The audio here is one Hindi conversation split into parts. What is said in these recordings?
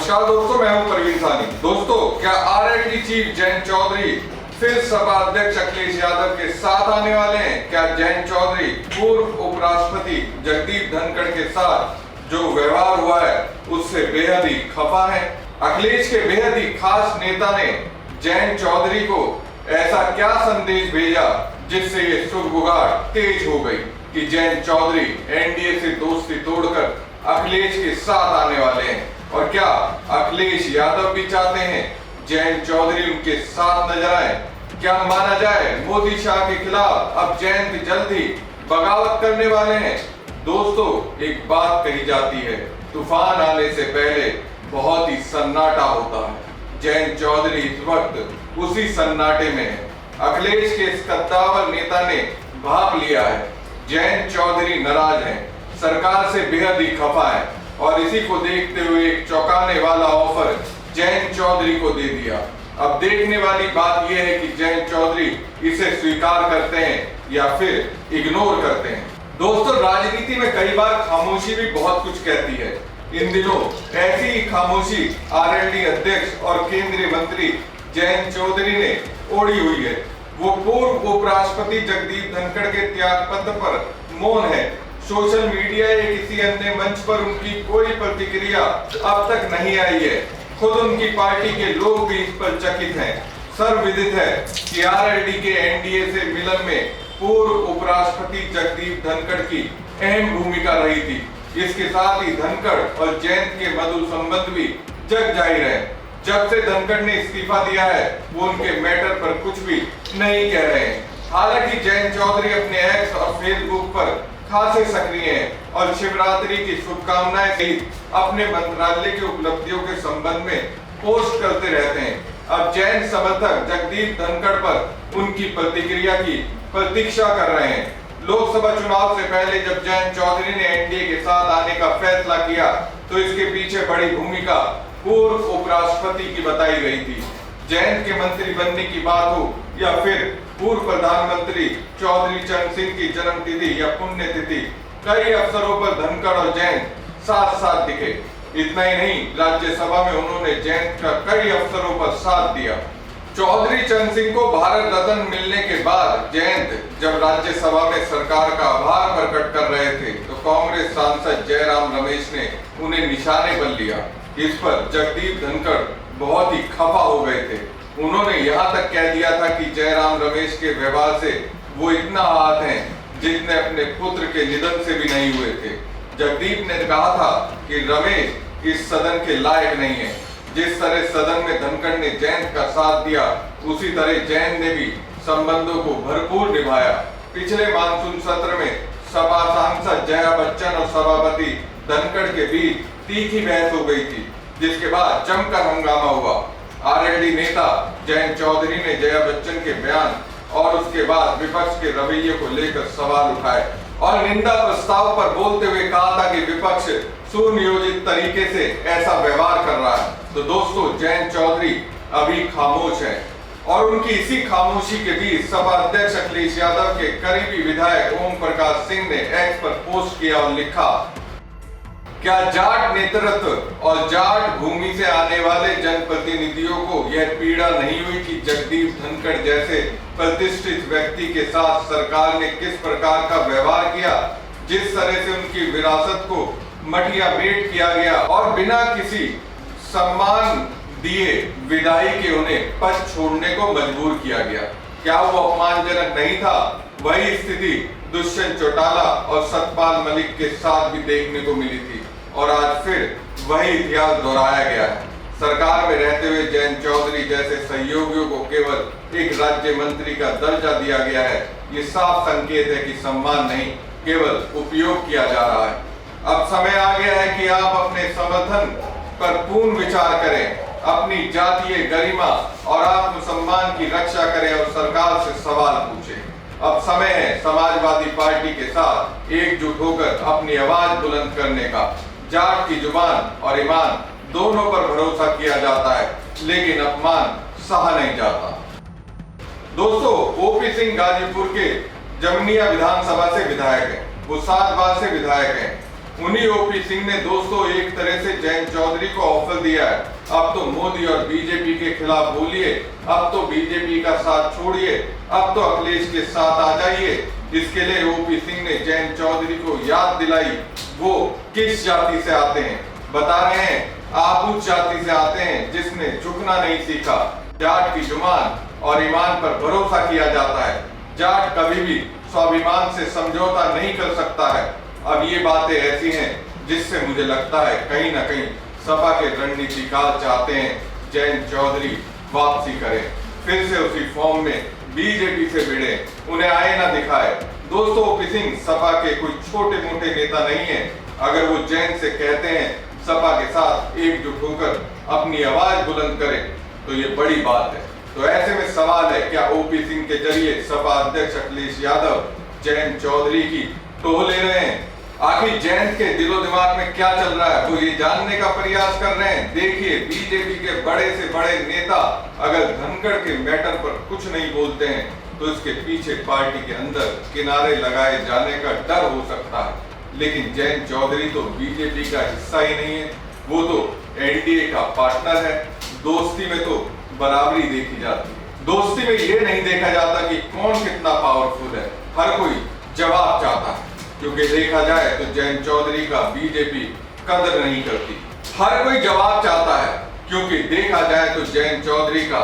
नमस्कार दोस्तों, मैं हूं परवीन सानी। दोस्तों, क्या आरएलडी चीफ जयंत चौधरी फिर सपा अध्यक्ष अखिलेश यादव के साथ आने वाले हैं? क्या जयंत चौधरी पूर्व उपराष्ट्रपति जगदीप धनखड़ के साथ जो व्यवहार हुआ है उससे बेहद ही खफा है? अखिलेश के बेहद ही खास नेता ने जयंत चौधरी को ऐसा क्या संदेश भेजा जिससे ये सुगबुगाहट तेज हो गई कि जयंत चौधरी एनडीए से दोस्ती तोड़कर अखिलेश के साथ आने वाले हैं? और क्या अखिलेश यादव भी चाहते हैं जयंत चौधरी उनके साथ नजर आए? क्या माना जाए मोदी शाह के खिलाफ अब जयंत जल्द ही बगावत करने वाले हैं? दोस्तों, एक बात कही जाती है, तूफान आने से पहले बहुत ही सन्नाटा होता है। जयंत चौधरी इस वक्त उसी सन्नाटे में है। अखिलेश के इस कद्दावर नेता ने भाप लिया है। जयंत चौधरी नाराज हैं, सरकार से बेहद ही खफा है और इसी को देखते हुए एक चौंकाने वाला ऑफर जयंत चौधरी को दे दिया। अब देखने वाली बात यह है कि जयंत चौधरी इसे स्वीकार करते हैं या फिर इग्नोर करते हैं। दोस्तों, राजनीति में कई बार खामोशी भी बहुत कुछ कहती है। इन दिनों ऐसी ही खामोशी आरएलडी अध्यक्ष और केंद्रीय मंत्री जयंत चौधरी ने ओढ़ी हुई है। वो पूर्व उपराष्ट्रपति जगदीप धनखड़ के त्याग पत्र पर मौन है। सोशल मीडिया या किसी अन्य मंच पर उनकी कोई प्रतिक्रिया अब तक नहीं आई है। खुद उनकी पार्टी के लोग भी इस पर चकित हैं। सर्वविदित है कि आरएलडी के एनडीए से मिलन में पूर्व उपराष्ट्रपति जगदीप धनखड़ की अहम भूमिका रही थी। इसके साथ ही धनखड़ और जयंत के मधुर संबंध भी जग जाहिर है। जब से धनखड़ ने इस्तीफा दिया है वो उनके मैटर पर कुछ भी नहीं कह रहे हैं। हालांकि जयंत चौधरी अपने एक्स और फेसबुक पर खासे सक्रिय हैं और शिवरात्रि की शुभकामनाएं सहित अपने मंत्रालय की उपलब्धियों के संबंध में पोस्ट करते रहते हैं। अब जयंत समर्थक जगदीप धनखड़ पर उनकी प्रतिक्रिया की प्रतीक्षा कर रहे हैं। लोकसभा चुनाव से पहले जब जयंत चौधरी ने एनडीए के साथ आने का फैसला किया तो इसके पीछे बड़ी भूमिका पूर्व उपराष्ट्रपति की बताई गई थी। जयंत के मंत्री बनने की बात हो या फिर पूर्व प्रधानमंत्री चौधरी चरण सिंह की जन्मतिथि या पुण्यतिथि, कई अवसरों पर धनखड़ और जयंत साथ साथ दिखे। इतना ही नहीं, राज्यसभा में उन्होंने जयंत का कई अवसरों पर साथ दिया। चौधरी चरण सिंह को भारत रत्न मिलने के बाद जयंत जब राज्यसभा में सरकार का आभार प्रकट कर रहे थे तो कांग्रेस सांसद जयराम रमेश ने उन्हें निशाने पर लिया। इस पर जगदीप धनखड़ बहुत ही खफा हो गए थे। उन्होंने यहाँ तक कह दिया था कि जयराम रमेश के व्यवहार से वो इतना आहत हैं जितने अपने पुत्र के निधन से भी नहीं हुए थे। जगदीप ने कहा था कि रमेश इस सदन के लायक नहीं है। जिस तरह सदन में धनखड़ ने जयंत का साथ दिया उसी तरह जयंत ने भी संबंधों को भरपूर निभाया। पिछले मानसून सत्र में सपा सांसद जया बच्चन और सभापति धनखड़ के बीच तीखी बहस हो गई थी, जिसके बाद जमकर हंगामा हुआ। आरएलडी नेता जयंत चौधरी ने जया बच्चन के बयान और उसके बाद विपक्ष के रवैये को लेकर सवाल उठाए और निंदा प्रस्ताव पर बोलते हुए कहा था कि विपक्ष सुनियोजित तरीके से ऐसा व्यवहार कर रहा है। तो दोस्तों, जयंत चौधरी अभी खामोश है और उनकी इसी खामोशी के बीच सपा अध्यक्ष अखिलेश यादव के करीबी विधायक ओम प्रकाश सिंह ने एक्स पर पोस्ट किया और लिखा, क्या जाट नेतृत्व और जाट भूमि से आने वाले जनप्रतिनिधियों को यह पीड़ा नहीं हुई कि जगदीप धनखड़ जैसे प्रतिष्ठित व्यक्ति के साथ सरकार ने किस प्रकार का व्यवहार किया? जिस तरह से उनकी विरासत को मटिया मेट किया गया और बिना किसी सम्मान दिए विदाई के उन्हें पद छोड़ने को मजबूर किया गया। क्या वो अपमानजनक नहीं था? वही स्थिति दुष्यंत चौटाला और सतपाल मलिक के साथ भी देखने को मिली थी और आज फिर वही इतिहास दोहराया गया है। सरकार में रहते हुए जयंत चौधरी जैसे सहयोगियों को केवल एक राज्य मंत्री का दर्जा दिया गया है। ये साफ संकेत है कि सम्मान नहीं, केवल उपयोग किया जा रहा है। अब समय आ गया है कि आप अपने समर्थन पर पूर्ण विचार करें, अपनी जातीय गरिमा और आत्मसम्मान की रक्षा करें और सरकार से सवाल पूछें। अब समय है समाजवादी पार्टी के साथ एकजुट होकर अपनी आवाज बुलंद करने का। जाट की जुबान और ईमान दोनों पर भरोसा किया जाता है, लेकिन अपमान सहा नहीं जाता। दोस्तों, ओपी सिंह गाजीपुर के जमनिया विधानसभा से विधायक हैं। वो 7 बार से विधायक हैं। उन्हीं ओपी सिंह ने दोस्तों एक तरह से जयंत चौधरी को ऑफर दिया है, अब तो मोदी और बीजेपी के खिलाफ बोलिए, अब तो बीजेपी का साथ छोड़िए, अब तो अखिलेश के साथ आ जाइए। इसके लिए ओपी सिंह ने जयंत चौधरी को याद दिलाई वो किस जाति से आते हैं। बता रहे हैं आप उस जाति से आते हैं जिसने झुकना नहीं सीखा। जाट की जुबान और ईमान पर भरोसा किया जाता है। जाट कभी भी स्वाभिमान से समझौता नहीं कर सकता है। अब ये बातें ऐसी हैं जिससे मुझे लगता है कहीं ना कहीं सपा के रणनीतिकार चाहते हैं जयंत चौधरी वापसी करे, फिर से उसी फॉर्म में बीजेपी से भिड़े, उन्हें आईना दिखाए। दोस्तों ओपी सिंह सपा के कोई छोटे मोटे नेता नहीं है। अगर वो जयंत से कहते हैं सपा के साथ एकजुट होकर अपनी आवाज बुलंद करें तो ये बड़ी बात है। तो ऐसे में सवाल है, क्या ओपी सिंह के जरिए सपा अध्यक्ष अखिलेश यादव जयंत चौधरी की टोह ले रहे हैं? आखिर जयंत के दिलो दिमाग में क्या चल रहा है वो ये जानने का प्रयास कर रहे हैं। देखिए बीजेपी के बड़े से बड़े नेता अगर धनखड़ के मैटर पर कुछ नहीं बोलते हैं तो इसके पीछे पार्टी के अंदर किनारे लगाए जाने का डर हो सकता है। लेकिन जयंत चौधरी तो बीजेपी का हिस्सा ही नहीं है, वो तो एनडीए का पार्टनर है। दोस्ती में तो बराबरी देखी जाती है। दोस्ती में ये नहीं देखा जाता कि कौन कितना पावरफुल है। हर कोई जवाब चाहता है, क्योंकि देखा जाए तो जयंत चौधरी का बीजेपी कदर नहीं करती। हर कोई जवाब चाहता है क्योंकि देखा जाए तो जयंत चौधरी का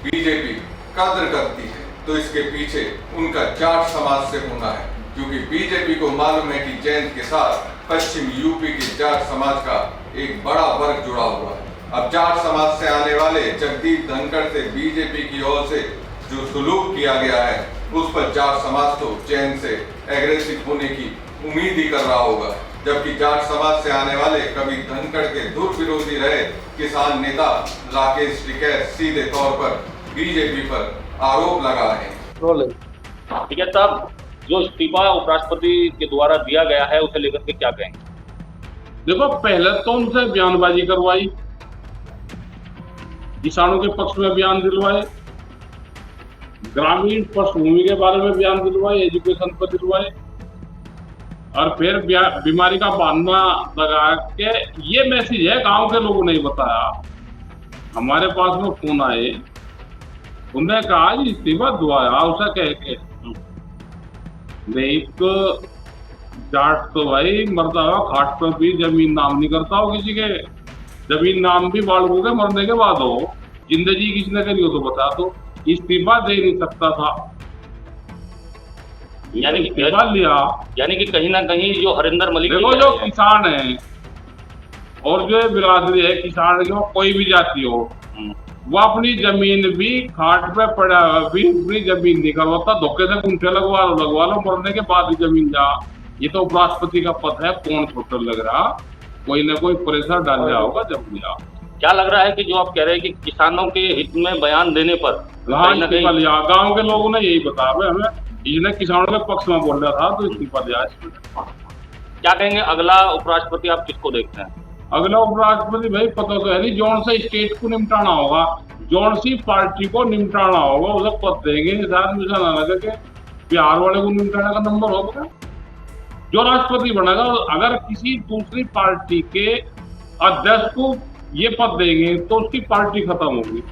बीजेपी कदर करती है। तो इसके पीछे उनका जाट समाज से होना है, क्योंकि बीजेपी को मालूम है कि जयंत के साथ पश्चिम यूपी के जाट समाज का एक बड़ा वर्ग जुड़ा हुआ है। अब जाट समाज से आने वाले जगदीप धनखड़ से बीजेपी की ओर से जो सुलूक किया गया है उस पर जाट समाज तो जयंत से एग्रेसिव होने की उम्मीद ही कर रहा होगा। जबकि जाट समाज से आने वाले कभी धनखड़ के धुर विरोधी रहे किसान नेता राकेश टिकैत सीधे तौर पर बीजेपी पर आरोप लगा रहे हैं। ठीक है साहब, जो इस्तीफा उपराष्ट्रपति के द्वारा दिया गया है उसे लेकर के क्या कहेंगे? देखो, पहले तो उनसे बयानबाजी करवाई, किसानों के पक्ष में बयान दिलवाए, ग्रामीण पृष्ठभूमि के बारे में बयान दिलवाए, एजुकेशन पर दिलवाए, और फिर बीमारी का बहाना लगा के ये मैसेज है गांव के लोगों ने बताया। हमारे पास में फोन आए, उन्होंने कहा जी इस्तीफा दुआया उसे कह के नहीं तो जाट तो भाई मरता हुआ खाट पर भी जमीन नाम नहीं करता हो किसी के। जमीन नाम भी बालकों के मरने के बाद हो। जिंदगी किसने करी हो तो बता दो। इस्तीफा दे नहीं सकता था, यानी इस्तीफा लिया। यानी कि कहीं ना कहीं जो हरिंदर मलिक देखो, जो किसान है और जो बिरादरी है किसान की, कोई भी जाति हो, वो अपनी जमीन भी खाट पे पड़ा भी अपनी जमीन नहीं करवाता। धोखे से कुंठे लगवा लो, मरने के बाद ही जमीन जा। ये तो उपराष्ट्रपति का पद है, कौन छोटा लग रहा, कोई ना कोई प्रेशर डाल रहा होगा जब लिया। क्या लग रहा है कि जो आप कह रहे हैं कि किसानों के हित में बयान देने पर लिया, गाँव के लोगों ने यही बताया हमें, इसने किसानों के पक्ष में बोल रहा था तो इस्तीफा दिया। क्या कहेंगे अगला उपराष्ट्रपति आप किसको देखते हैं? अगला उपराष्ट्रपति भाई पता तो है नहीं, जौन से स्टेट को निपटाना होगा, जौन सी पार्टी को निपटाना होगा उसे पद देंगे। शायद मुझे ना लगे कि बिहार वाले को निपटाने का नंबर होगा। जो राष्ट्रपति बनेगा, अगर किसी दूसरी पार्टी के अध्यक्ष को ये पद देंगे तो उसकी पार्टी खत्म होगी।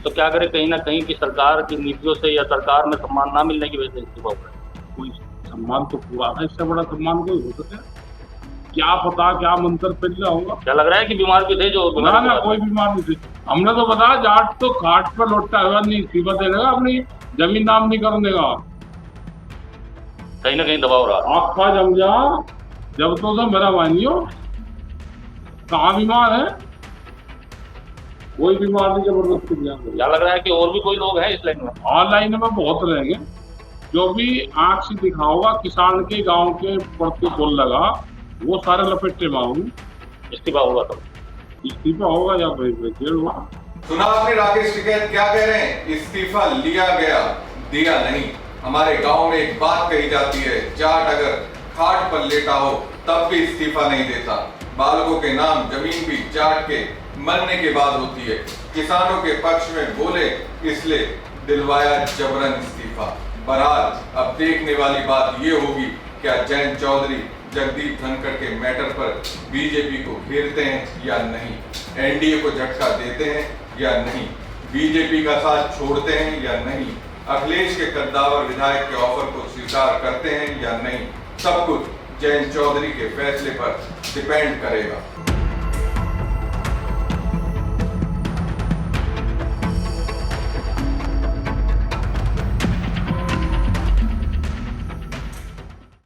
तो क्या करें, कहीं ना कहीं की सरकार की नीतियों से या सरकार में सम्मान ना मिलने की वजह से इस्तीफा हो रहा है? कोई सम्मान तो पूरा है, इससे बड़ा सम्मान कोई हो सके? क्या पता क्या मंत्र पिछला होगा। क्या लग रहा है कि बीमार भी थे जो ना कोई बीमार नहीं थे। हमने तो बताया जाट तो खाट पर लौटता हुआ नहीं इस्तीफा देने का, अपनी जमीन नाम नहीं करने का। कहीं ना कहीं दबाव रहा। आखा जम जा जब तो मेरा मानियो, कहाँ बीमार है? कोई बीमार नहीं, जबरदस्ती। क्या लग रहा है कि और भी कोई लोग हैं इस लाइन में? ऑनलाइन में बहुत रहेंगे जो भी आंख से दिखा होगा किसान के गांव के प्रति बोल लगा, वो सारे लपेटे मारूंगी। इस्तीफा होगा तो इस्तीफा होगा या जेल होगा। सुना आपने राकेश टिकैत क्या कह रहे हैं? इस्तीफा लिया गया, दिया नहीं। हमारे गांव में एक बात कही जाती है, जाट अगर खाट पर लेटा हो तब भी इस्तीफा नहीं देता। बालकों के नाम जमीन भी जाट के मरने के बाद होती है। किसानों के पक्ष में बोले इसलिए दिलवाया जबरन इस्तीफा। बहरहाल अब देखने वाली बात ये होगी क्या जयंत चौधरी जगदीप धनखड़ के मैटर पर बीजेपी को घेरते हैं या नहीं, एनडीए को झटका देते हैं या नहीं, बीजेपी का साथ छोड़ते हैं या नहीं, अखिलेश के कद्दावर विधायक के ऑफर को स्वीकार करते हैं या नहीं, सब कुछ जयंत चौधरी के फैसले पर डिपेंड करेगा।